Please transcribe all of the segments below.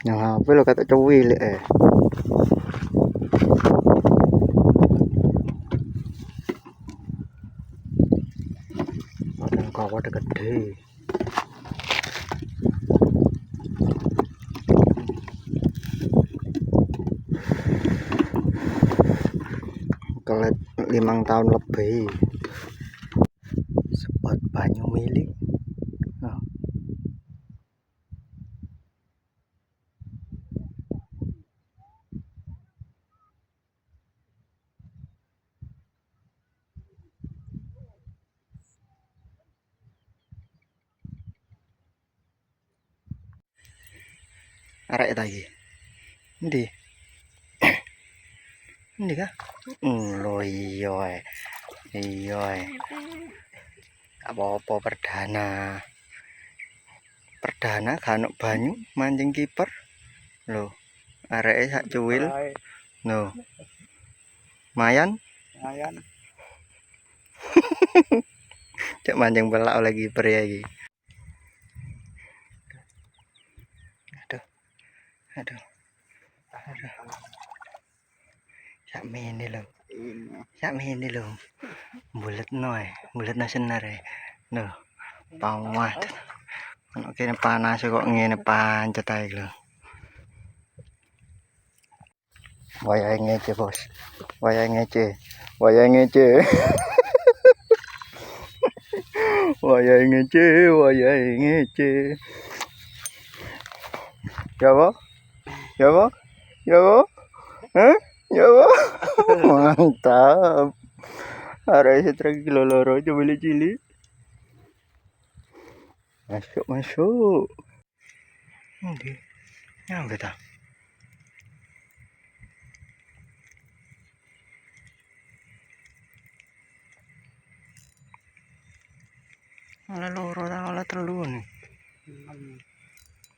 Yang HP lo kata cuwil Ada kawat gede. Kelet 5 tahun lebih. Spot banyu mili. Oh. Arek ta iki. Endi? Endi kah? Lho iya. Iya. Apa-apa perdana. Perdana kan banyu mancing kiper. Lho, areke sak cuwil. Lho. Mayan. Cek mancing belak oleh kiper ya iki. Aduh. Sak mene lho. Sak mene lho. Buletno senar e. Lho, pawat. Ono kene panas kok ngene pancet ae lho. Wayahe ngece, Bos. Wayahe ngece. Wayahe ngece. Wayahe ngece, wayahe ngece. Ya, Bo? Ya, Bo? Ya, Bo? Hah? Ya, Bo? Mantap. Arek setrek kilo loro coba cilik. Masuk. Endi? Nyampe ta? Ala loro ta ala telu nih.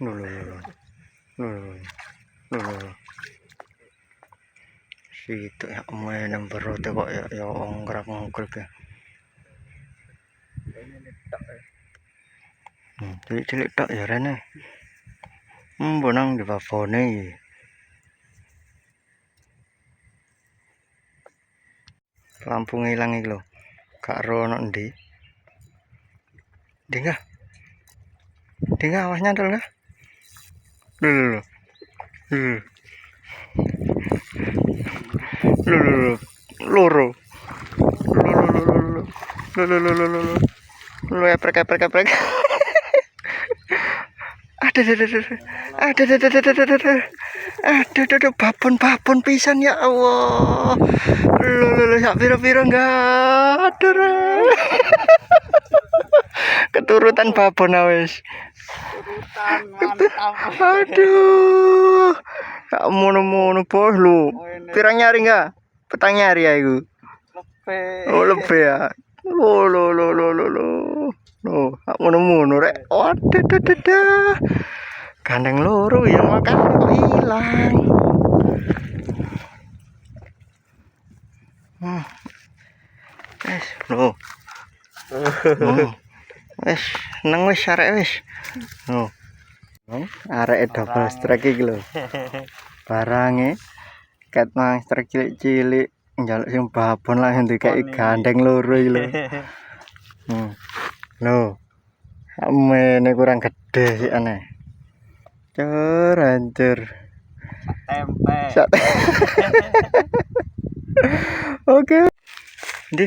Lho. Situ ya main berot kok ya ongkrak ngongkol ke. Cilik tok ya rene. Bonang di bafone. Lampu ngilang iki lho. Gak rono ndi. Dengar. Awas nyantol enggak? Lho. Loro. Lu eprek. Ada babon pisan ya Allah. Lu sak pira-pira enggak ada. Keturutan babon wis. Aduh. Gak mono-mono bos lu. Pirang nyari enggak? Petang nyari ya iku. Lebih ya. Lo. No, gak mono-mono rek. Waduh. Gandeng loro ya makan kok hilang. Wes, lo. Wes, nang wis arek wis. No. Arek double strike iki lho. Barange ket nang strike cilik-cilik njaluk sing babon langsung dikeki gandeng loro iki lho. Lho. Amene kurang gede sih aneh. Hancur. Tempe. Oke. Ndi.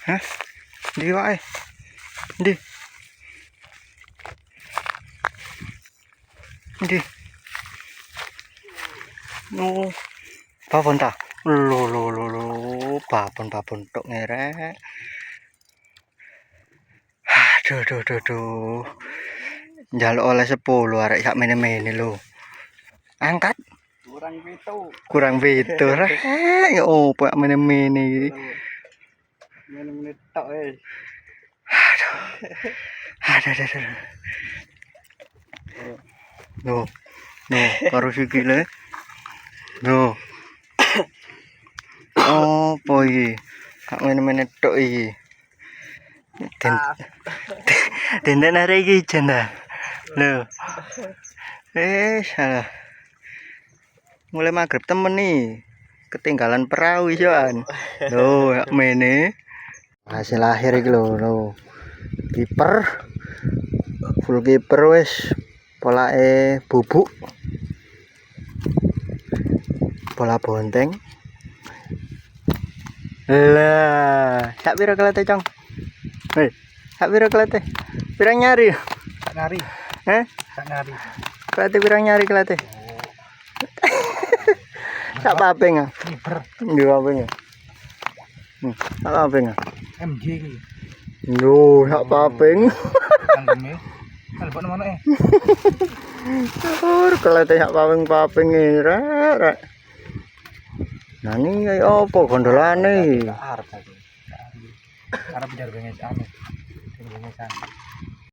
Hah? Ndi wae. Ndi. No. Babon ta? Lo. Babon tok ngerek. Aduh. Njaluk oleh 10 arek sak mene-mene lho. Angkat. Kurang pitu. Ya opo sak mene-mene iki. Mene-mene tok Aduh. No, karo sikile. No. Opo iki? Sak mene-mene tok iki. Dendek arek iki jan ta. Lho. Salah. Mulai maghrib temen nih. Ketinggalan perahu isoan. Loh, mene. Hasil akhir iki lho. Kiper. Full kiper wis. Polake bubuk. Bola bonteng. Lah, sak pira kelete, Cong? Hei, sak pira kelete? Pirang nyari? Sak nyari. Sak nyari. Kelete pirang nyari kelete? Sak paping ah. Kiper. Ndi paping ah. Sak paping ah. MG iki. Lho, sak paping. Tangkeme. Telepon mana Kelete sak paping iki, rek. Nah ini kayak apa gondolane? Arep aku. Arep jar bengesan. Bengesan.